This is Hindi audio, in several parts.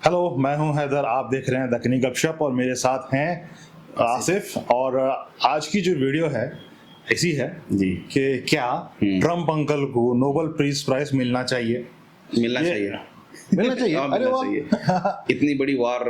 हेलो, मैं हूं हैदर। आप देख रहे हैं दक्कनी गपशप और मेरे साथ हैं आसिफ। और आज की जो वीडियो है ऐसी है जी कि क्या ट्रम्प अंकल को नोबेल पीस प्राइज मिलना चाहिए? मिलना चाहिए। मिलना चाहिए। हाँ, अरे मिलना वाह, चाहिए। इतनी बड़ी वार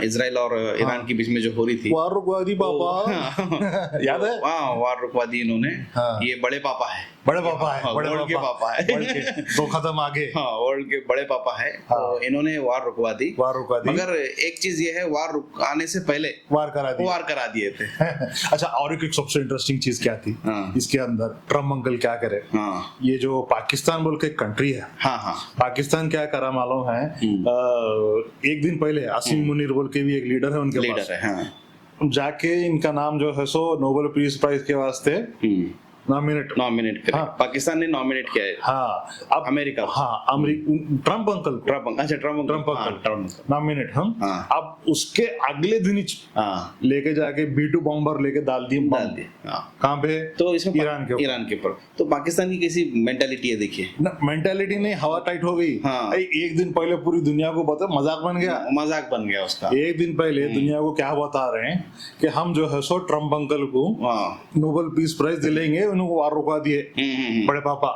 इजराइल और ईरान के बीच में जो हो रही थी, वार रुकवा दी पापा। याद है? हाँ, वार रुकवा दी इन्होंने। हाँ। ये बड़े पापा है, बड़े पापा है, बड़े वर्ल्ड के पापा है, वर्ल्ड के दो कदम आगे। हाँ, वर्ल्ड के बड़े पापा है। हाँ। तो इन्होंने वार रुकवा दी। वार रुकवा दी, मगर एक चीज ये है, वार रुकाने से पहले वार करा दिए थे। अच्छा, और एक सबसे इंटरेस्टिंग चीज क्या थी हाँ। इसके अंदर? ट्रम्प अंकल क्या करे? हाँ ये जो पाकिस्तान बोल के कंट्री है, हाँ हाँ पाकिस्तान क्या करा मालूम है? एक दिन पहले आसिम मुनीर बोल के भी एक लीडर है उनके पास, लीडर है। हाँ। जाके इनका नाम जो है सो नोबेल पीस प्राइज के वास्ते नॉमिनेट करे। हाँ। पाकिस्तान ने नॉमिनेट किया है। हाँ, अब अमेरिका। हाँ, ट्रम्प अंकल को अच्छा, ट्रम्प अंकल नॉमिनेट हम। हाँ। अब उसके अगले दिन ही हाँ, लेके जाके B2 बॉम्बर लेके डाल दिए हाँ। कहाँ पे? तो इसमें ईरान के ऊपर। ईरान के ऊपर। तो पाकिस्तान की कैसी मेंटालिटी है, देखिए ना, मेंटालिटी नहीं, हवा टाइट हो गई। हाँ। एक दिन पहले पूरी दुनिया को पता, मजाक बन गया। मजाक बन गया उसका। एक दिन पहले दुनिया को क्या बता रहे हैं कि हम जो है सो ट्रम्प अंकल को हाँ। नोबेल पीस प्राइज दिलेंगे, उनको वार रुकवा दिए बड़े पापा।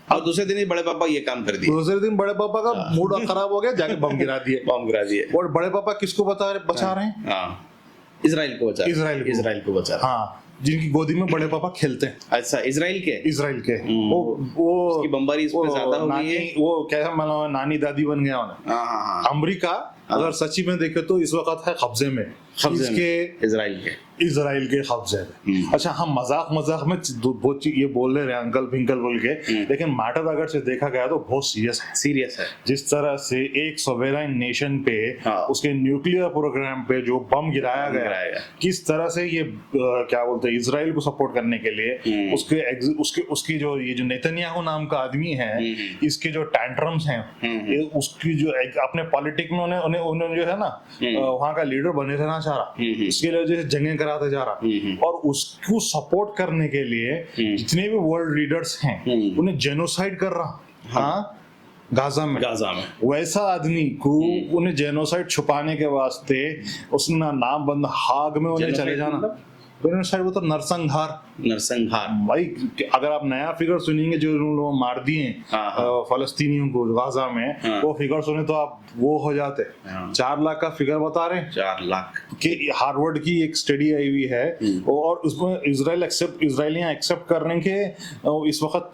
अब दूसरे दिन ही बड़े पापा ये काम कर दिए। दूसरे दिन बड़े पापा का मूड खराब हो गया, जाके बम गिरा दिए। बम गिरा दिए। और बड़े पापा किसको बचा रहे हैं? हाँ, इजराइल को बचा इजराइल को बचा रहे हैं। हाँ, जिनकी गोदी में बड़े पापा खेलते हैं। अच्छा, इजराइल के वो उसकी बम्बारी इस पे ज्यादा हो गई है। वो कैसा मतलब नानी दादी बन गया उन्हें। हाँ हाँ हाँ। अमेरिका अगर सच्ची में देखे तो इस वक्त है कब्जे में इजराइल के कब्जे में। अच्छा, हम मजाक में बहुत ये बोल रहे हैं अंकल फिंकल बोल के, लेकिन मैटर अगर से देखा गया तो बहुत सीरियस है। जिस तरह से एक सोवेराइन नेशन पे उसके न्यूक्लियर प्रोग्राम पे जो बम गिराया गया, किस तरह से ये क्या बोलते हैं, इजराइल को सपोर्ट करने के लिए उसकी जो ये जो नेतन्याहू नाम का आदमी है, इसके जो टैंट्रम्स हैं, उसकी जो अपने पॉलिटिक्स में उन्होंने जो है ना वहां का लीडर बने रहना चाह रहा, इसके लिए जो जंगें कराते जा रहा, और उसको सपोर्ट करने के लिए जितने भी वर्ल्ड लीडर्स हैं उन्हें जेनोसाइड कर रहा। हाँ, गाजा में वैसा आदमी को उन्हें जेनोसाइड छुपाने के वास्ते उसने नाम बंद हाग में उन्हें चले जाना। जेनोसाइड वो तो नरसंहार भाई। अगर आप नया फिगर सुनेंगे जो लोग मार दिए फलस्तीनियों को गाजा में, वो फिगर सुने तो आप वो हो जाते। 4 लाख का फिगर बता रहे हैं। 4 लाख कि हार्वर्ड की एक स्टडी आई हुई है, और उसमें इजराइलियां एक्सेप्ट करने के इस वक्त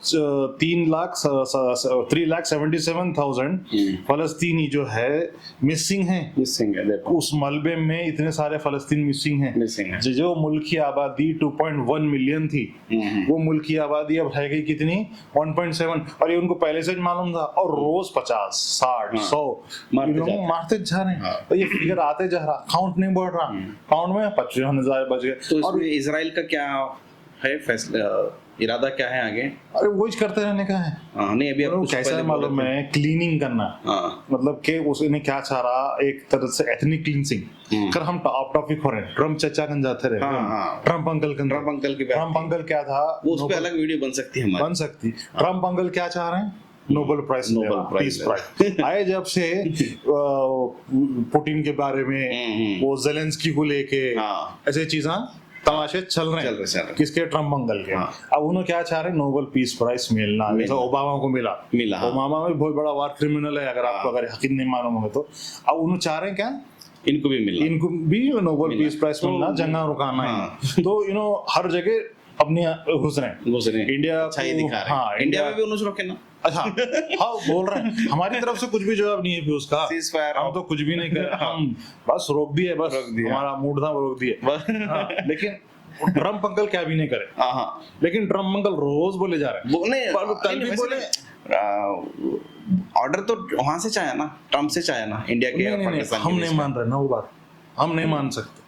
3,77,000 फलस्तीनी जो है मिसिंग है। उस मलबे में इतने सारे फलस्तीन मिसिंग है। जो मुल्क की आबादी 2.1 मिलियन थी, वो मुल्क की आबादी अब रह गई कितनी? 1.7। और ये उनको पहले से मालूम था, और रोज 50, 60, 100 मारते जा रहे हैं। तो ये फिगर आते जा रहा, काउंट नहीं बढ़ रहा। काउंट में 25,000 बच गए। तो और इजराइल का क्या है फैसला, इरादा क्या है आगे? अरे वो करते रहने का है। नहीं, अभी आपको कैसा मालूम है, क्लीनिंग करना। मतलब कि उसने क्या चाह रहा, एक तरह से एथनिक क्लींसिंग। कर हम टॉप टॉपिक हो रहे हैं, ट्रम्प चचा कन जाते रहे। ट्रम्प अंकल क्या था, उस पे अलग वीडियो बन सकती। ट्रम्प अंकल क्या चाह रहे हैं? नोबेल पीस प्राइज आए जब से पुतिन के बारे में, वो ज़ेलेंस्की को लेके ऐसे चीजें तमाशे चल रहे हैं। किसके? ट्रम्प अंकल के। अब उन्होंने क्या चाह रहे हैं? नोबेल पीस प्राइज मिलना। जैसा ओबामा को मिला। ओबामा में बहुत बड़ा वार क्रिमिनल है, अगर आपको यकीन नहीं मालूम हो तो। अब उन्होंने चाह रहे हैं क्या? इनको भी नोबेल पीस प्राइज मिलना, जंगा रुकाना है। तो हर जगह अपने घुस रहे हैं। इंडिया इंडिया में भी उन्होंने रोके ना। अच्छा, हाँ, बोल रहे हैं हमारी तरफ से कुछ भी जवाब नहीं है उसका। हम तो कुछ भी नहीं कर, हम बस रोक दिए, हमारा मूड था रोक दिए। लेकिन ट्रम्प अंकल क्या भी नहीं करे। लेकिन ट्रम्प अंकल रोज बोले जा रहे हैं। कल भी बोले, ऑर्डर तो वहां से चाहे ना, ट्रम्प से चाहे ना, इंडिया के। हम नहीं मान रहे ना, वो बात हम नहीं मान सकते।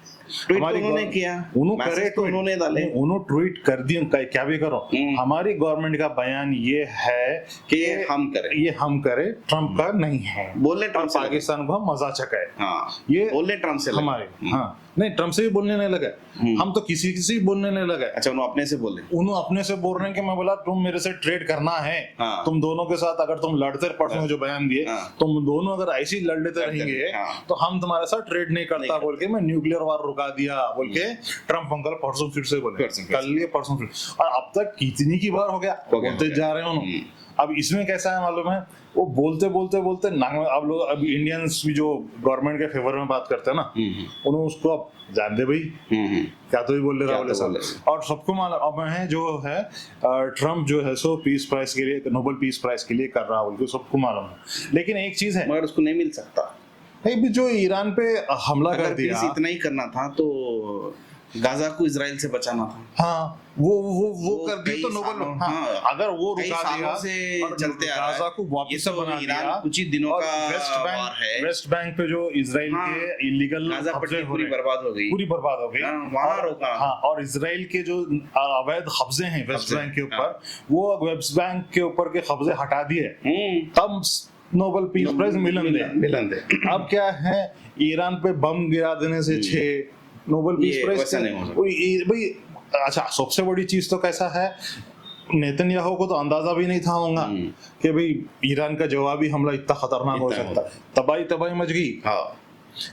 उन्होंने किया, उन्होंने डाले, उन्होंने ट्वीट कर दिए, क्या भी करो। हमारी गवर्नमेंट का बयान ये है कि ये हम करें, ट्रम्प का नहीं है। बोले ट्रम्प पाकिस्तान को हम मजा चकाए। ये बोले ट्रम्प से हमारे। हाँ, नहीं ट्रम्प से भी बोलने नहीं लगा, हम तो किसी किसी बोलने नहीं लगा। अच्छा उन्होंने अपने से बोले, उन्होंने अपने से बोल रहे हैं कि मैं बोला तुम मेरे से ट्रेड करना है, हाँ। तुम दोनों के साथ अगर तुम लड़ते, परसों में जो बयान दिए, हाँ। तुम दोनों अगर ऐसे ही लड़ लेते रहेंगे हाँ। तो हम तुम्हारे साथ ट्रेड नहीं करता बोल के मैं न्यूक्लियर वार रुका दिया बोल के ट्रम्प अंकल परसों फिर से बोले, कल ये परसों फिर। और अब तक कितनी की बार हो गया बोलते जा रहे हैं उन्होंने। अब इसमें कैसा है मालूम है, वो बोलते बोलते बोलते अब लोग, अब इंडियंस भी जो गवर्नमेंट के फेवर में बात करते हैं ना, उन्होंने उसको अब जान दे भाई क्या तो ही बोल रहे बोले सब। और सबको मालूम अब है जो है ट्रम्प जो है सो पीस प्राइज के लिए, नोबेल पीस प्राइज के लिए कर रहा है, सबको मालूम है। लेकिन एक चीज है, मगर उसको नहीं मिल सकता। भी जो ईरान पे हमला कर दिया, इतना ही करना था तो गाजा को इजराइल से बचाना था। हाँ वो कर दिया तो नोबेल, हाँ, अगर वो रुका दिया से चलते आ रहा है, गाजा को वापस बना दिया, कुछ ही दिनों का वार है। वेस्ट बैंक पे जो इजराइल के इलीगल कब्जे पूरी बर्बाद हो गई, पूरी बर्बाद हो गई, वहां रोका। हाँ, और इजराइल के जो अवैध कब्जे हैं वेस्ट बैंक के ऊपर, वो वेस्ट बैंक के ऊपर के कब्जे हटा दिए, तब नोबेल पीस प्राइज मिलन दे। अब क्या है, ईरान पे बम गिरा देने से 6 नोबेल पीस प्राइज भाई। अच्छा सबसे बड़ी चीज तो कैसा है, नेतन्याहू को तो अंदाजा भी नहीं था होगा कि भाई ईरान का जवाबी हमला इतना खतरनाक हो सकता है। तबाही मच गई।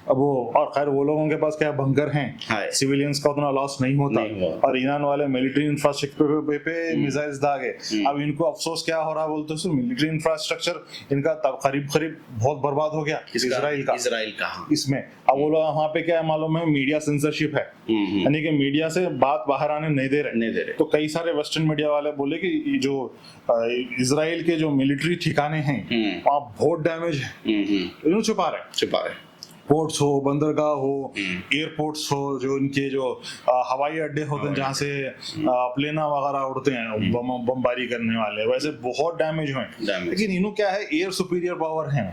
अब वो, और खैर वो लोगों के पास क्या बंकर हैं, सिविलियंस का उतना लॉस नहीं होता, और ईरान वाले मिलिट्री इंफ्रास्ट्रक्चर पे मिसाइल्स दागे। अब इनको अफसोस क्या हो रहा बोलते हैं, मिलिट्री इंफ्रास्ट्रक्चर इनका तब करीब बहुत बर्बाद हो गया इजराइल का इसमें। अब वो लोग वहाँ पे क्या है मालूम है, मीडिया सेंसरशिप है, यानी कि मीडिया से बात बाहर आने नहीं दे रहे। तो कई सारे वेस्टर्न मीडिया वाले बोले कि जो इजराइल के जो मिलिट्री ठिकाने हैं वहाँ बहुत डैमेज है, इन्होंने छुपा रहे। पोर्ट्स हो, बंदरगाह हो, एयरपोर्ट्स हो, जो इनके जो हवाई अड्डे होते हैं जहाँ से प्लेना वगैरह उड़ते हैं बमबारी करने वाले, वैसे बहुत डैमेज हुए। लेकिन इन्हों क्या है, एयर सुपीरियर पावर है।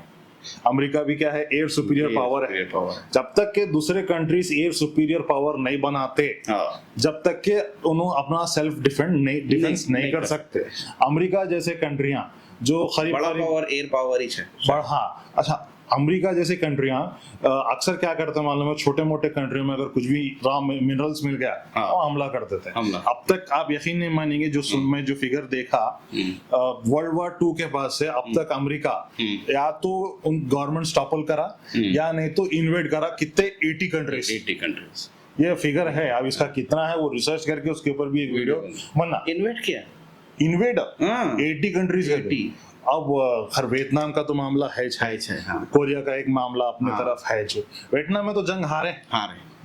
अमेरिका भी क्या है, एयर सुपीरियर पावर है। जब तक के दूसरे कंट्रीज एयर सुपीरियर पावर नहीं बनाते, जब तक के उन्होंने अपना सेल्फ डिफेंस नहीं कर सकते। अमेरिका जैसे कंट्रियां जो एयर पावर ही है। हाँ, अच्छा अमेरिका जैसी कंट्रियां अक्सर क्या करते हैं मालूम है, छोटे मोटे कंट्रियों में अगर कुछ भी रॉ मिनरल्स मिल गया तो हमला कर देते हैं। अब तक आप यकीन नहीं मानेंगे, मैं जो फिगर देखा वर्ल्ड वॉर 2 के बाद से अब तक अमेरिका या तो उन गवर्नमेंट टॉपल करा या नहीं तो इन्वेड करा कितने 80 कंट्रीज। ये फिगर है, अब इसका कितना है वो रिसर्च करके उसके ऊपर भी एक वीडियो बना। Invade 80 countries. अब खैर वियतनाम का तो मामला है, कोरिया का एक मामला अपनी तरफ है। वियतनाम में तो जंग हारे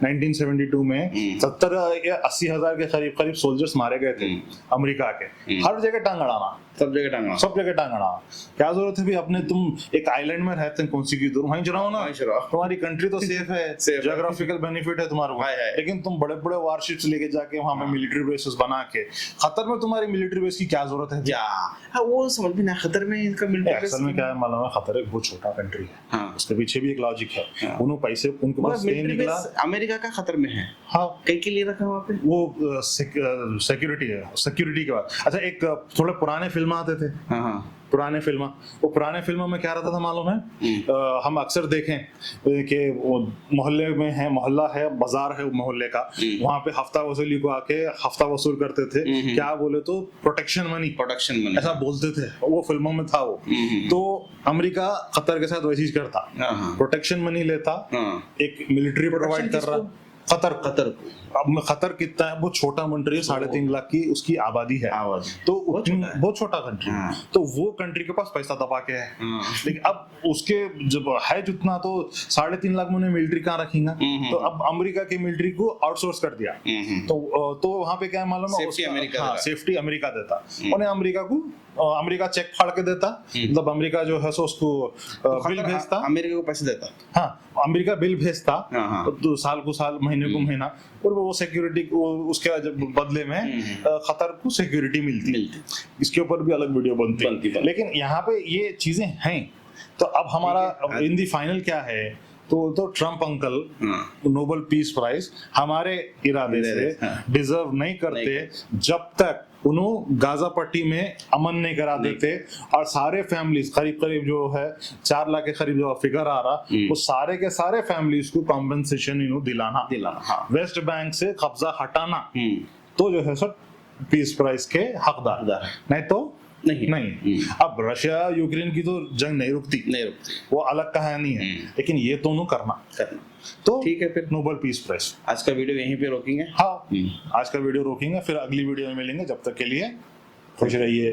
1972 में 70 या 80 हजार के करीब सोल्जर्स मारे गए थे अमेरिका के। हर जगह टांग अड़ाना, सब जगह टांग अड़ाना। क्या जरूरत है भी, अपने तुम एक आइलैंड में रहते हैं, कौन सी की दूर वहीं चलाओ ना, तुम्हारी कंट्री तो सेफ है, जियोग्राफिकल बेनिफिट है तुम्हारे को। लेकिन तुम बड़े बड़े वारशिप्स लेके जाके वहां पे मिलिट्री बेसेस बना के, खतर में तुम्हारी मिलिट्री बेस की क्या जरूरत है? क्या वो समझ में ना, खतर में इनका मिलिट्री बेस असल में क्या है मालूम है, खतर एक बहुत छोटा कंट्री है, उसके पीछे भी एक लॉजिक है। उन्होंने पैसे उनके पास निकला, अमेरिका का खतर में है। हाँ, कई के लिए रखा वहाँ पे, वो सिक्योरिटी है, सिक्योरिटी के बाद। अच्छा एक थोड़े पुराने फिल्म आते थे, पुराने फिल्मों में क्या रहता था मालूम है, हम अक्सर देखें कि मोहल्ले में है, मोहल्ला है, बाजार है मोहल्ले का, वहां पे हफ्ता वसूली को आके हफ्ता वसूल करते थे। क्या बोले तो प्रोटेक्शन मनी ऐसा बोलते थे, वो फिल्मों में था वो। तो अमेरिका कतर के साथ वैसे ही करता, प्रोटेक्शन मनी लेता, एक मिलिट्री प्रोवाइड कर रहा। कतर अब खतर कितना है, वो छोटा कंट्री है, 3.5 लाख की उसकी आबादी है, तो बहुत छोटा कंट्री। तो वो कंट्री के पास पैसा दबा के है, लेकिन अब उसके जब है जितना तो 3.5 लाख में मिलिट्री कहाँ रखेंगे। तो अब अमेरिका की मिलिट्री को आउटसोर्स कर दिया। तो वहां पे क्या मालूम है, सेफ्टी अमेरिका देता, उन्हें अमेरिका चेक फाड़ के देता, मतलब अमेरिका जो है सो उसको बिल भेजता, अमेरिका को पैसे देता। हाँ, अमेरिका बिल भेजता तो साल को साल, महीने को महीना, और वो सिक्योरिटी उसके बदले में खतर को सिक्योरिटी मिलती। इसके ऊपर भी अलग वीडियो बनती। लेकिन यहाँ पे ये चीजें हैं। तो अब हमारा इन दी फाइनल क्या है तो ट्रम्प अंकल हाँ नोबेल पीस प्राइज हमारे इरादे से हाँ। डिजर्व नहीं करते जब तक उन्होंने गाजा पट्टी में अमन नहीं करा देते और सारे फैमिलीज करीब करीब जो है 4 लाख के करीब जो फिगर आ रहा वो सारे के सारे फैमिलीज को कॉम्पेंसेशन दिलाना हाँ वेस्ट बैंक से कब्जा हटाना तो जो है सर पीस प्राइज के हकदार नहीं तो नहीं। अब रशिया यूक्रेन की तो जंग नहीं रुकती वो अलग कहानी है लेकिन ये दोनों करना तो ठीक है फिर नोबेल पीस प्राइज। आज का वीडियो यहीं पे रोकेंगे। हाँ आज का वीडियो रोकेंगे फिर अगली वीडियो में मिलेंगे। जब तक के लिए खुश रहिए।